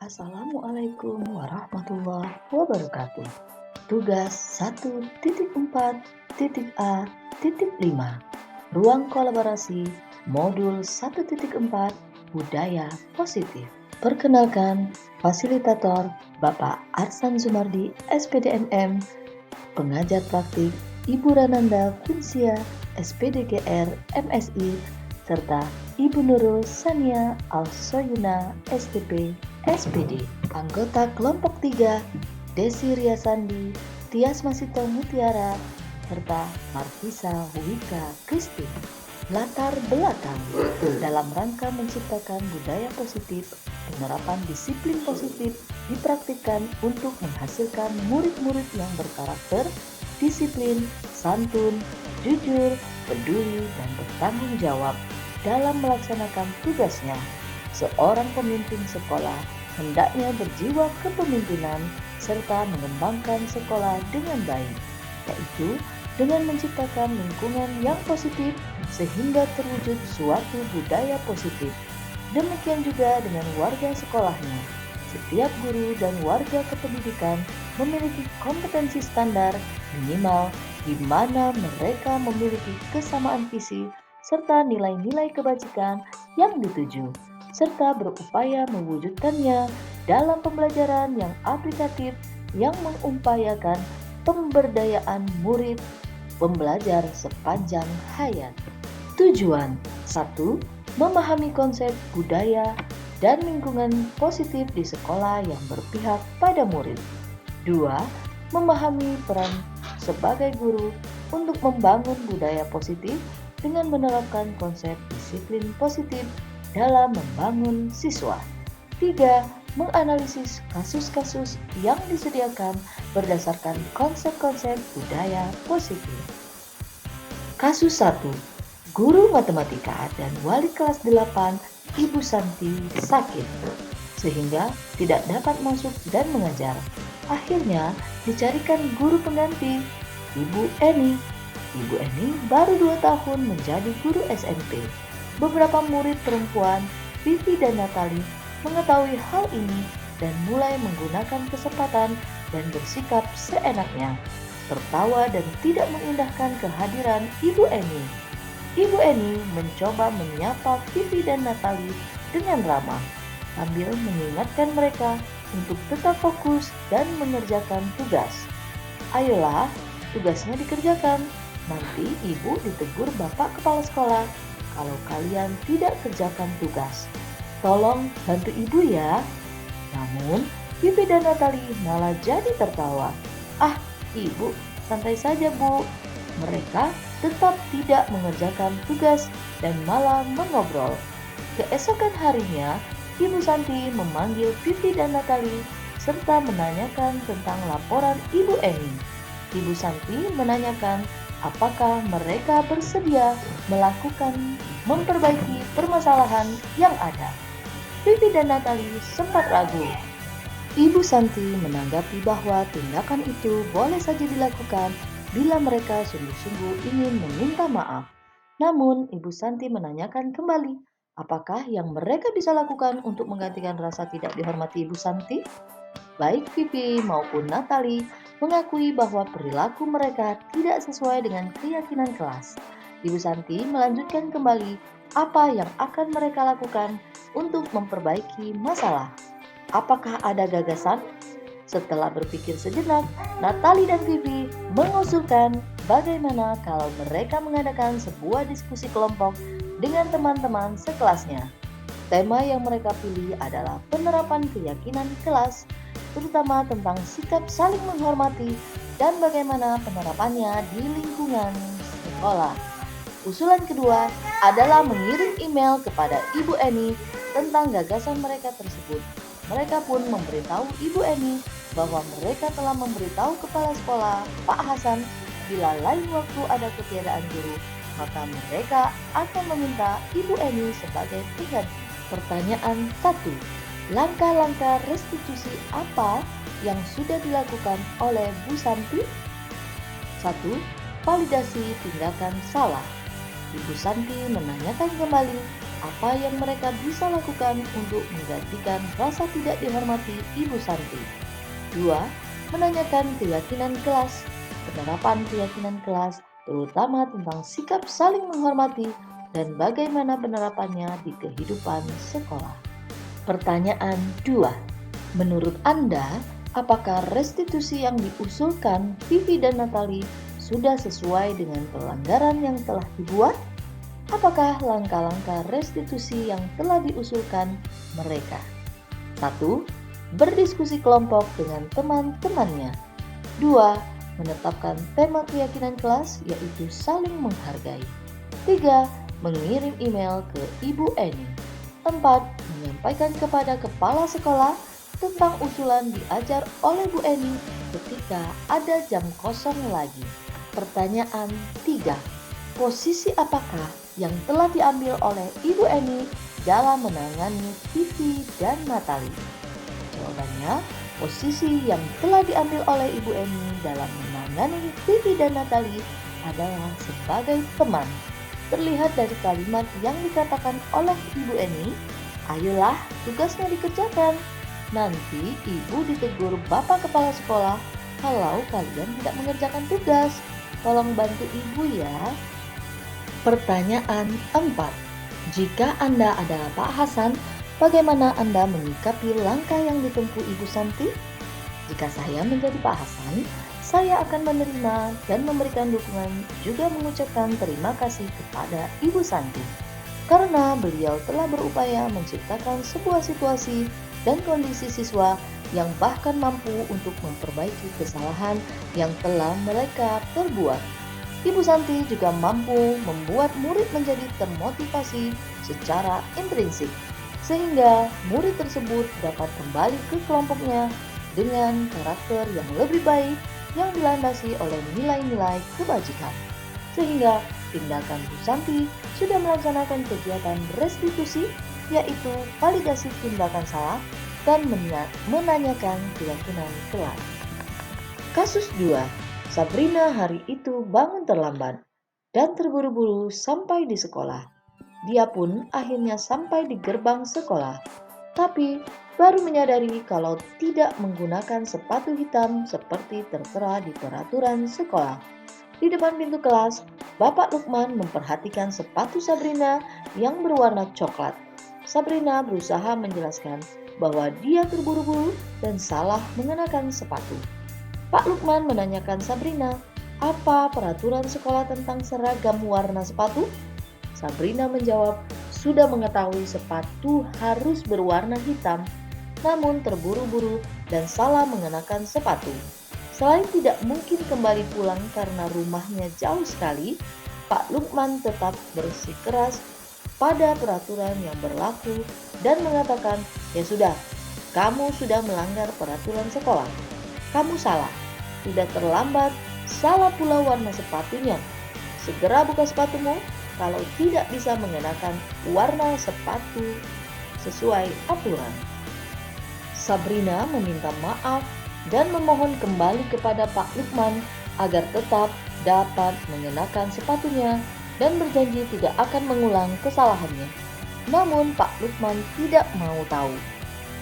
Assalamualaikum warahmatullahi wabarakatuh. Tugas 1.4.A.5 Ruang kolaborasi Modul 1.4 Budaya Positif. Perkenalkan, Fasilitator Bapak Arsan Zumardi, SPDMM, Pengajar Praktik Ibu Rananda Kunsia, SPDGR MSI, serta Ibu Nurul Sania Al-Soyuna, STP, SPD. Anggota kelompok 3, Desi Riasandi, Tias Masito Mutiara, serta Markisa Wika Kristi. Latar belakang dalam rangka menciptakan budaya positif, penerapan disiplin positif dipraktikkan untuk menghasilkan murid-murid yang berkarakter, disiplin, santun, jujur, peduli, dan bertanggung jawab dalam melaksanakan tugasnya. Seorang pemimpin sekolah hendaknya berjiwa kepemimpinan serta mengembangkan sekolah dengan baik, yaitu dengan menciptakan lingkungan yang positif sehingga terwujud suatu budaya positif. Demikian juga dengan warga sekolahnya. Setiap guru dan warga kependidikan memiliki kompetensi standar minimal di mana mereka memiliki kesamaan visi serta nilai-nilai kebajikan yang dituju, serta berupaya mewujudkannya dalam pembelajaran yang aplikatif yang mengupayakan pemberdayaan murid pembelajar sepanjang hayat. Tujuan 1. Memahami konsep budaya dan lingkungan positif di sekolah yang berpihak pada murid. 2. Memahami peran sebagai guru untuk membangun budaya positif dengan menerapkan konsep disiplin positif dalam membangun siswa. 3. Menganalisis kasus-kasus yang disediakan berdasarkan konsep-konsep budaya positif. Kasus 1. Guru matematika dan wali kelas 8 Ibu Santi sakit, sehingga tidak dapat masuk dan mengajar. Akhirnya dicarikan guru pengganti, Ibu Eni. Ibu Eni baru 2 tahun menjadi guru SMP. Beberapa murid perempuan, Vivi dan Natali, mengetahui hal ini dan mulai menggunakan kesempatan dan bersikap seenaknya, tertawa dan tidak mengindahkan kehadiran Ibu Eni. Ibu Eni mencoba menyapa Vivi dan Natali dengan ramah, sambil mengingatkan mereka untuk tetap fokus dan mengerjakan tugas. Ayolah, tugasnya dikerjakan. Nanti ibu ditegur bapak kepala sekolah kalau kalian tidak kerjakan tugas. Tolong bantu ibu ya. Namun, Vivi dan Natali malah jadi tertawa. Ah, ibu, santai saja bu. Mereka tetap tidak mengerjakan tugas dan malah mengobrol. Keesokan harinya, Ibu Santi memanggil Vivi dan Natali serta menanyakan tentang laporan Ibu Eni. Ibu Santi menanyakan apakah mereka bersedia melakukan memperbaiki permasalahan yang ada. Vivi dan Natali sempat ragu. Ibu Santi menanggapi bahwa tindakan itu boleh saja dilakukan bila mereka sungguh-sungguh ingin meminta maaf. Namun, Ibu Santi menanyakan kembali, apakah yang mereka bisa lakukan untuk menggantikan rasa tidak dihormati Ibu Santi? Baik Vivi maupun Natali mengakui bahwa perilaku mereka tidak sesuai dengan keyakinan kelas. Ibu Santi melanjutkan kembali apa yang akan mereka lakukan untuk memperbaiki masalah. Apakah ada gagasan? Setelah berpikir sejenak, Natali dan Vivi mengusulkan bagaimana kalau mereka mengadakan sebuah diskusi kelompok dengan teman-teman sekelasnya. Tema yang mereka pilih adalah penerapan keyakinan kelas, terutama tentang sikap saling menghormati dan bagaimana penerapannya di lingkungan sekolah. Usulan kedua adalah mengirim email kepada Ibu Eni tentang gagasan mereka tersebut. Mereka pun memberitahu Ibu Eni bahwa mereka telah memberitahu kepala sekolah, Pak Hasan, bila lain waktu ada ketiadaan guru, maka mereka akan meminta Ibu Eni sebagai pengganti. Pertanyaan 1. Langkah-langkah restitusi apa yang sudah dilakukan oleh Bu Santi? 1. Validasi tindakan salah. Ibu Santi menanyakan kembali Apa yang mereka bisa lakukan untuk menggantikan rasa tidak dihormati Ibu Santi? 2. Menanyakan keyakinan kelas. Penerapan keyakinan kelas, terutama tentang sikap saling menghormati dan bagaimana penerapannya di kehidupan sekolah. Pertanyaan 2. Menurut Anda, apakah restitusi yang diusulkan Vivi dan Natali sudah sesuai dengan pelanggaran yang telah dibuat? Apakah langkah-langkah restitusi yang telah diusulkan mereka? 1. Berdiskusi kelompok dengan teman-temannya. 2. Menetapkan tema keyakinan kelas yaitu saling menghargai. 3. Mengirim email ke Ibu Eni. 4. Menyampaikan kepada kepala sekolah tentang usulan diajar oleh Bu Eni ketika ada jam kosong lagi. Pertanyaan 3. Posisi apakah yang telah diambil oleh Ibu Eni dalam menangani Vivi dan Natali? Jawabannya, posisi yang telah diambil oleh Ibu Eni dalam menangani Vivi dan Natali adalah sebagai teman. Terlihat dari kalimat yang dikatakan oleh Ibu Eni, ayolah tugasnya dikerjakan. Nanti Ibu ditegur Bapak Kepala Sekolah kalau kalian tidak mengerjakan tugas. Tolong bantu Ibu ya. Pertanyaan 4. Jika Anda adalah Pak Hasan, bagaimana Anda menyikapi langkah yang ditempuh Ibu Santi? Jika saya menjadi Pak Hasan, saya akan menerima dan memberikan dukungan, juga mengucapkan terima kasih kepada Ibu Santi. Karena beliau telah berupaya menciptakan sebuah situasi dan kondisi siswa yang bahkan mampu untuk memperbaiki kesalahan yang telah mereka perbuat. Ibu Santi juga mampu membuat murid menjadi termotivasi secara intrinsik, sehingga murid tersebut dapat kembali ke kelompoknya dengan karakter yang lebih baik yang dilandasi oleh nilai-nilai kebajikan. Sehingga tindakan Bu Santi sudah melaksanakan kegiatan restitusi, yaitu validasi tindakan salah dan menanyakan keyakinan kelas. Kasus 2. Sabrina hari itu bangun terlambat dan terburu-buru sampai di sekolah. Dia pun akhirnya sampai di gerbang sekolah, tapi baru menyadari kalau tidak menggunakan sepatu hitam seperti tertera di peraturan sekolah. Di depan pintu kelas, Bapak Lukman memperhatikan sepatu Sabrina yang berwarna coklat. Sabrina berusaha menjelaskan bahwa dia terburu-buru dan salah mengenakan sepatu. Pak Lukman menanyakan Sabrina, apa peraturan sekolah tentang seragam warna sepatu? Sabrina menjawab, sudah mengetahui sepatu harus berwarna hitam, namun terburu-buru dan salah mengenakan sepatu. Selain tidak mungkin kembali pulang karena rumahnya jauh sekali, Pak Lukman tetap bersikeras pada peraturan yang berlaku dan mengatakan, ya sudah, kamu sudah melanggar peraturan sekolah. Kamu salah, sudah terlambat, salah pula warna sepatunya. Segera buka sepatumu kalau tidak bisa mengenakan warna sepatu sesuai aturan. Sabrina meminta maaf dan memohon kembali kepada Pak Lukman agar tetap dapat mengenakan sepatunya dan berjanji tidak akan mengulang kesalahannya. Namun Pak Lukman tidak mau tahu.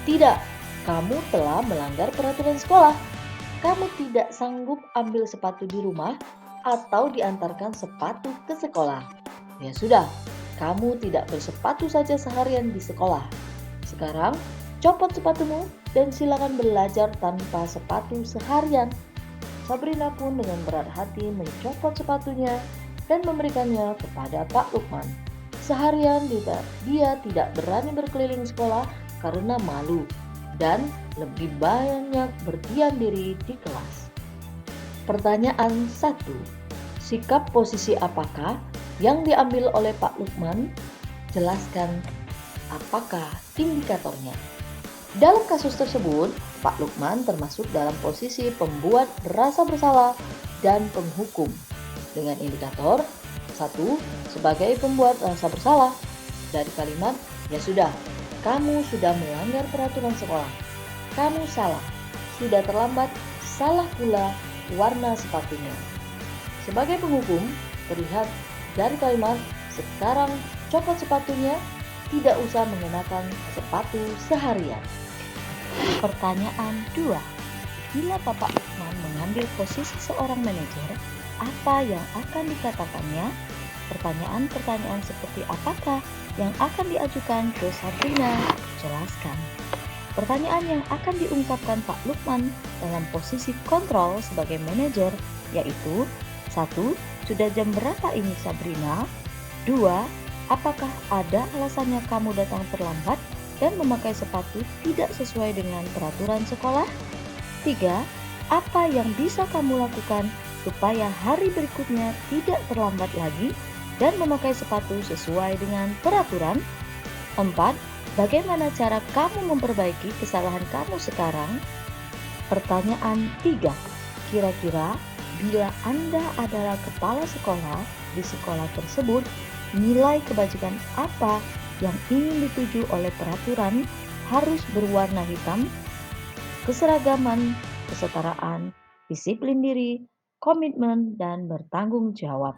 Tidak, kamu telah melanggar peraturan sekolah. Kamu tidak sanggup ambil sepatu di rumah atau diantarkan sepatu ke sekolah. Ya sudah, kamu tidak bersepatu saja seharian di sekolah. Sekarang, copot sepatumu dan silakan belajar tanpa sepatu seharian. Sabrina pun dengan berat hati mencopot sepatunya dan memberikannya kepada Pak Lukman. Seharian dia tidak berani berkeliling sekolah karena malu dan lebih banyak berdiam diri di kelas. Pertanyaan 1. Sikap posisi apakah yang diambil oleh Pak Lukman? Jelaskan apakah indikatornya. Dalam kasus tersebut, Pak Lukman termasuk dalam posisi pembuat rasa bersalah dan penghukum dengan indikator 1. Sebagai pembuat rasa bersalah dari kalimat, ya sudah, kamu sudah melanggar peraturan sekolah. Kamu salah. Sudah terlambat, salah pula warna sepatunya. Sebagai penghukum, terlihat dari kalimat, sekarang copot sepatunya tidak usah mengenakan sepatu seharian. Pertanyaan 2. Bila Bapak Lukman mengambil posisi seorang manajer, apa yang akan dikatakannya? Pertanyaan-pertanyaan seperti apakah yang akan diajukan ke Sabrina? Jelaskan. Pertanyaan yang akan diungkapkan Pak Lukman dalam posisi kontrol sebagai manajer yaitu: 1. Sudah jam berapa ini Sabrina? 2. Apakah ada alasannya kamu datang terlambat dan memakai sepatu tidak sesuai dengan peraturan sekolah? 3. Apa yang bisa kamu lakukan supaya hari berikutnya tidak terlambat lagi dan memakai sepatu sesuai dengan peraturan? 4. Bagaimana cara kamu memperbaiki kesalahan kamu sekarang? Pertanyaan 3. Kira-kira bila Anda adalah kepala sekolah di sekolah tersebut, nilai kebajikan apa yang ingin dituju oleh peraturan harus berwarna hitam? Keseragaman, kesetaraan, disiplin diri, komitmen, dan bertanggung jawab.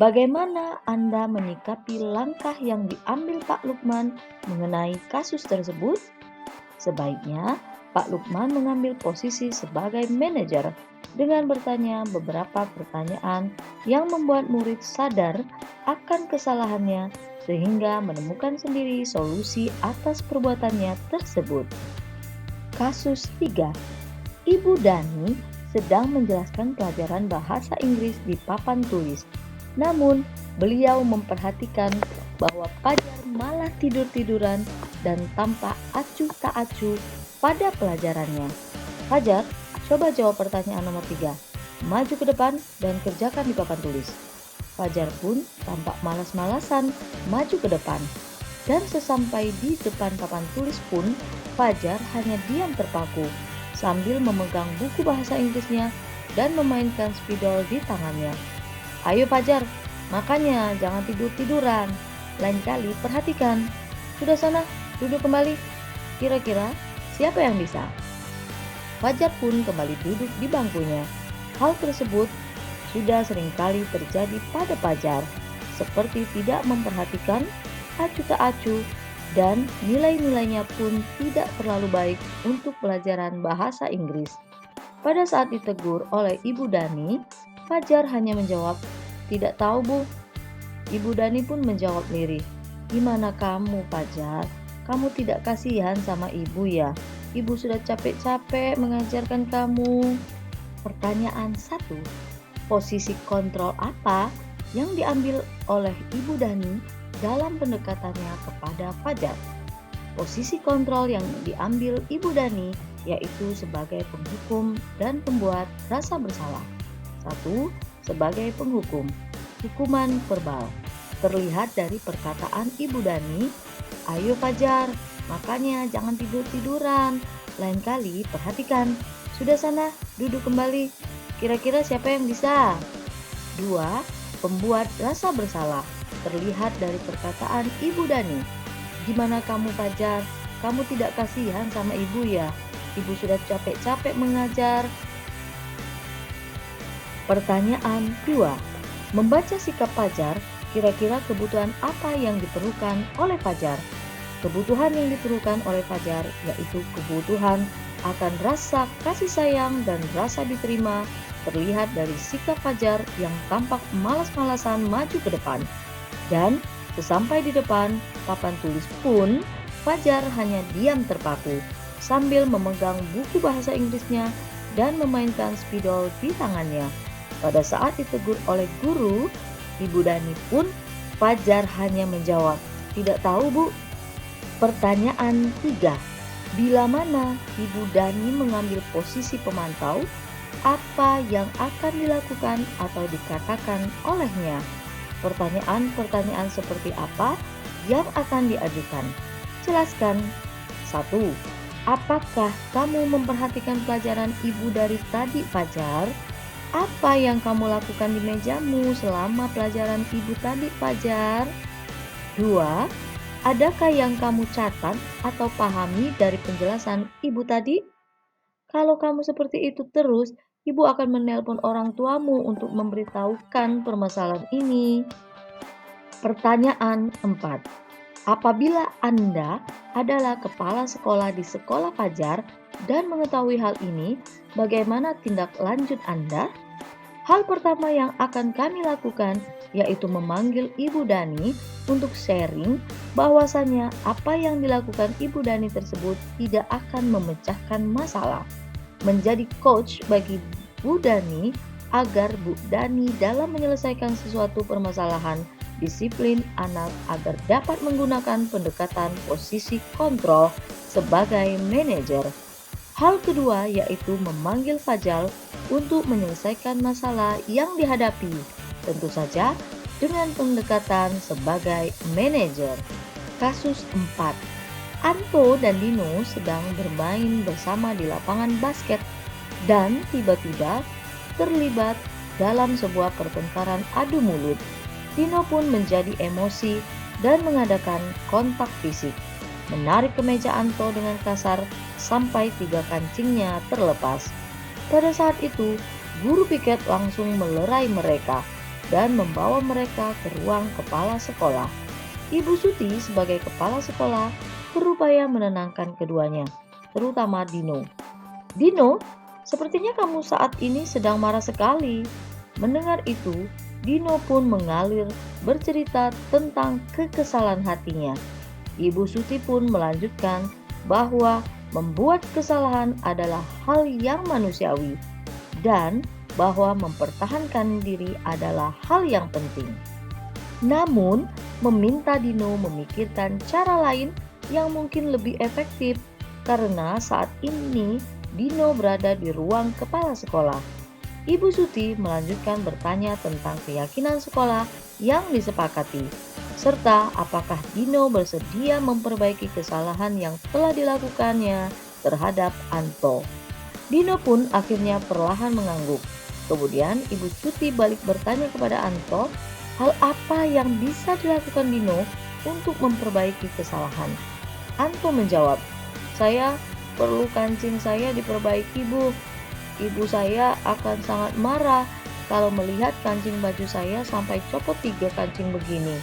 Bagaimana Anda menyikapi langkah yang diambil Pak Lukman mengenai kasus tersebut? Sebaiknya Pak Lukman mengambil posisi sebagai manajer dengan bertanya beberapa pertanyaan yang membuat murid sadar akan kesalahannya sehingga menemukan sendiri solusi atas perbuatannya tersebut. Kasus 3. Ibu Dani sedang menjelaskan pelajaran bahasa Inggris di papan tulis. Namun, beliau memperhatikan bahwa Fajar malah tidur-tiduran dan tampak acuh tak acuh pada pelajarannya. Fajar, coba jawab pertanyaan nomor 3. Maju ke depan dan kerjakan di papan tulis. Fajar pun tampak malas-malasan maju ke depan. Dan sesampai di depan papan tulis pun, Fajar hanya diam terpaku sambil memegang buku bahasa Inggrisnya dan memainkan spidol di tangannya. Ayo Fajar, makanya jangan tidur-tiduran. Lain kali perhatikan. Sudah sana, duduk kembali. Kira-kira siapa yang bisa? Fajar pun kembali duduk di bangkunya. Hal tersebut sudah seringkali terjadi pada Fajar, seperti tidak memperhatikan, acuh tak acuh, dan nilai-nilainya pun tidak terlalu baik untuk pelajaran bahasa Inggris. Pada saat ditegur oleh Ibu Dani, Fajar hanya menjawab, "Tidak tahu, Bu." Ibu Dani pun menjawab lirih, "Gimana kamu, Fajar? Kamu tidak kasihan sama ibu ya? Ibu sudah capek-capek mengajarkan kamu." Pertanyaan 1. Posisi kontrol apa yang diambil oleh Ibu Dani dalam pendekatannya kepada Fajar? Posisi kontrol yang diambil Ibu Dani yaitu sebagai penghukum dan pembuat rasa bersalah. 1. Sebagai penghukum. Hukuman verbal. Terlihat dari perkataan Ibu Dani, "Ayo Fajar, makanya jangan tidur-tiduran. Lain kali perhatikan. Sudah sana, duduk kembali. Kira-kira siapa yang bisa?" 2. Pembuat rasa bersalah. Terlihat dari perkataan Ibu Dani, "Gimana kamu Fajar? Kamu tidak kasihan sama ibu ya? Ibu sudah capek-capek mengajar." Pertanyaan 2. Membaca sikap Fajar, kira-kira kebutuhan apa yang diperlukan oleh Fajar? Kebutuhan yang diperlukan oleh Fajar yaitu kebutuhan akan rasa kasih sayang dan rasa diterima, terlihat dari sikap Fajar yang tampak malas-malasan maju ke depan. Dan sesampai di depan papan tulis pun, Fajar hanya diam terpaku sambil memegang buku bahasa Inggrisnya dan memainkan spidol di tangannya. Pada saat ditegur oleh guru, Ibu Dani pun, Fajar hanya menjawab, "Tidak tahu, Bu." Pertanyaan 3. Bila mana Ibu Dani mengambil posisi pemantau, apa yang akan dilakukan atau dikatakan olehnya? Pertanyaan-pertanyaan seperti apa yang akan diajukan? Jelaskan. 1. Apakah kamu memperhatikan pelajaran ibu dari tadi, Fajar? Apa yang kamu lakukan di mejamu selama pelajaran ibu tadi, Fajar? 2. Adakah yang kamu catat atau pahami dari penjelasan ibu tadi? Kalau kamu seperti itu terus, ibu akan menelpon orang tuamu untuk memberitahukan permasalahan ini. Pertanyaan 4. Apabila Anda adalah kepala sekolah di sekolah Fajar dan mengetahui hal ini, bagaimana tindak lanjut Anda? Hal pertama yang akan kami lakukan yaitu memanggil Ibu Dani untuk sharing bahwasannya apa yang dilakukan Ibu Dani tersebut tidak akan memecahkan masalah. Menjadi coach bagi Bu Dani agar Bu Dani dalam menyelesaikan sesuatu permasalahan disiplin anak agar dapat menggunakan pendekatan posisi kontrol sebagai manajer. Hal kedua yaitu memanggil Fajal untuk menyelesaikan masalah yang dihadapi, tentu saja dengan pendekatan sebagai manajer. Kasus 4. Anto dan Dino sedang bermain bersama di lapangan basket dan tiba-tiba terlibat dalam sebuah pertengkaran adu mulut. Dino pun menjadi emosi dan mengadakan kontak fisik, menarik kemeja Anto dengan kasar sampai 3 kancingnya terlepas. Pada saat itu, guru piket langsung melerai mereka dan membawa mereka ke ruang kepala sekolah. Ibu Suti sebagai kepala sekolah berupaya menenangkan keduanya, terutama Dino. Dino, sepertinya kamu saat ini sedang marah sekali. Mendengar itu, Dino pun mengalir bercerita tentang kekesalan hatinya. Ibu Suti pun melanjutkan bahwa membuat kesalahan adalah hal yang manusiawi dan bahwa mempertahankan diri adalah hal yang penting. Namun, meminta Dino memikirkan cara lain yang mungkin lebih efektif karena saat ini Dino berada di ruang kepala sekolah. Ibu Suti melanjutkan bertanya tentang keyakinan sekolah yang disepakati, serta apakah Dino bersedia memperbaiki kesalahan yang telah dilakukannya terhadap Anto. Dino pun akhirnya perlahan mengangguk. Kemudian Ibu Suti balik bertanya kepada Anto, hal apa yang bisa dilakukan Dino untuk memperbaiki kesalahan. Anto menjawab, saya perlu kancing saya diperbaiki, Bu. Ibu saya akan sangat marah kalau melihat kancing baju saya sampai copot 3 kancing begini.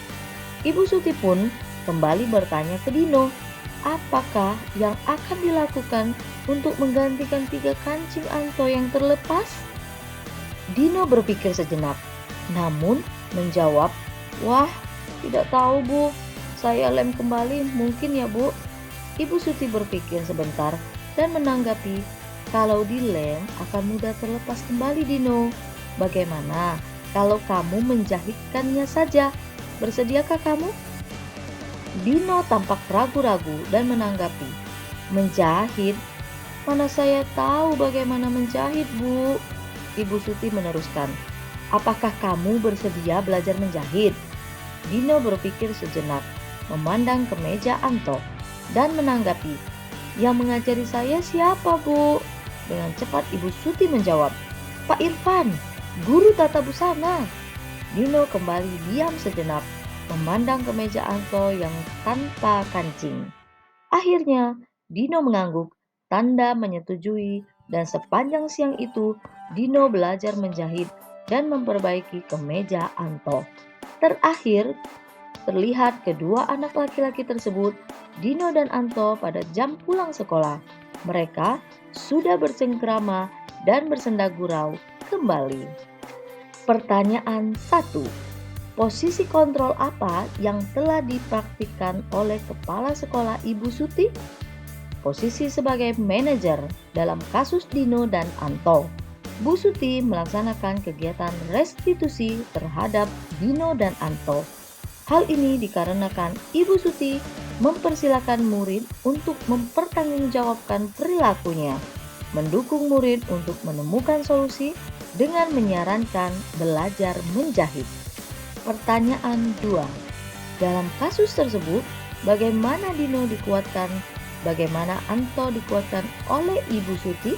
Ibu Suti pun kembali bertanya ke Dino, apakah yang akan dilakukan untuk menggantikan 3 kancing Anto yang terlepas? Dino berpikir sejenak, namun menjawab, wah, tidak tahu, Bu. Saya lem kembali mungkin ya, Bu. Ibu Suti berpikir sebentar dan menanggapi, kalau dilem akan mudah terlepas kembali, Dino. Bagaimana kalau kamu menjahitkannya saja? Bersediakah kamu? Dino tampak ragu-ragu dan menanggapi, menjahit? Mana saya tahu bagaimana menjahit, Bu. Ibu Suti meneruskan, apakah kamu bersedia belajar menjahit? Dino berpikir sejenak, memandang ke meja Anto, dan menanggapi, yang mengajari saya siapa, Bu? Dengan cepat Ibu Suti menjawab, Pak Irfan, guru tata busana. Dino kembali diam sejenak, memandang ke meja Anto yang tanpa kancing. Akhirnya, Dino mengangguk, tanda menyetujui, dan sepanjang siang itu, Dino belajar menjahit dan memperbaiki kemeja Anto. Terakhir, terlihat kedua anak laki-laki tersebut, Dino dan Anto, pada jam pulang sekolah. Mereka sudah bercengkrama dan bersenda gurau kembali. Pertanyaan 1. Posisi kontrol apa yang telah dipraktikkan oleh kepala sekolah Ibu Suti? Posisi sebagai manajer dalam kasus Dino dan Anto. Bu Suti melaksanakan kegiatan restitusi terhadap Dino dan Anto. Hal ini dikarenakan Ibu Suti mempersilakan murid untuk mempertanggungjawabkan perilakunya, mendukung murid untuk menemukan solusi dengan menyarankan belajar menjahit. Pertanyaan 2. Dalam kasus tersebut, bagaimana Dino dikuatkan, bagaimana Anto dikuatkan oleh Ibu Suti?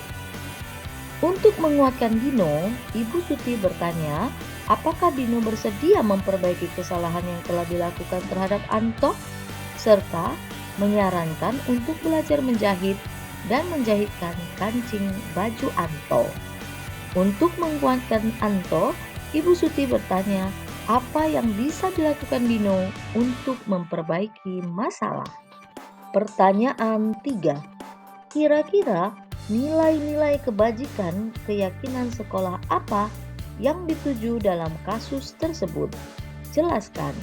Untuk menguatkan Dino, Ibu Suti bertanya, apakah Dino bersedia memperbaiki kesalahan yang telah dilakukan terhadap Anto, serta menyarankan untuk belajar menjahit dan menjahitkan kancing baju Anto. Untuk menguatkan Anto, Ibu Suti bertanya, Apa yang bisa dilakukan Dino untuk memperbaiki masalah? Pertanyaan 3. Kira-kira nilai-nilai kebajikan keyakinan sekolah apa yang dituju dalam kasus tersebut? Jelaskan.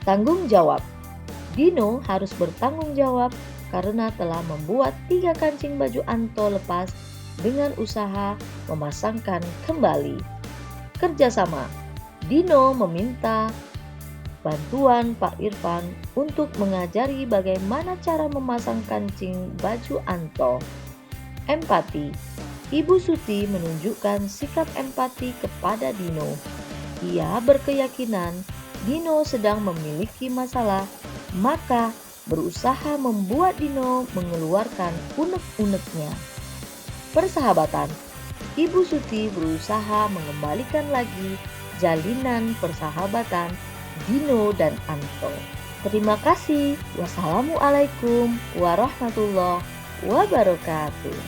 Tanggung jawab. Dino harus bertanggung jawab karena telah membuat 3 kancing baju Anto lepas dengan usaha memasangkan kembali. Kerjasama. Dino meminta bantuan Pak Irfan untuk mengajari bagaimana cara memasang kancing baju Anto. Empati. Ibu Suti menunjukkan sikap empati kepada Dino. Ia berkeyakinan Dino sedang memiliki masalah, maka berusaha membuat Dino mengeluarkan unek-uneknya. Persahabatan. Ibu Suti berusaha mengembalikan lagi jalinan persahabatan Dino dan Anto. Terima kasih. Wassalamualaikum warahmatullahi wabarakatuh.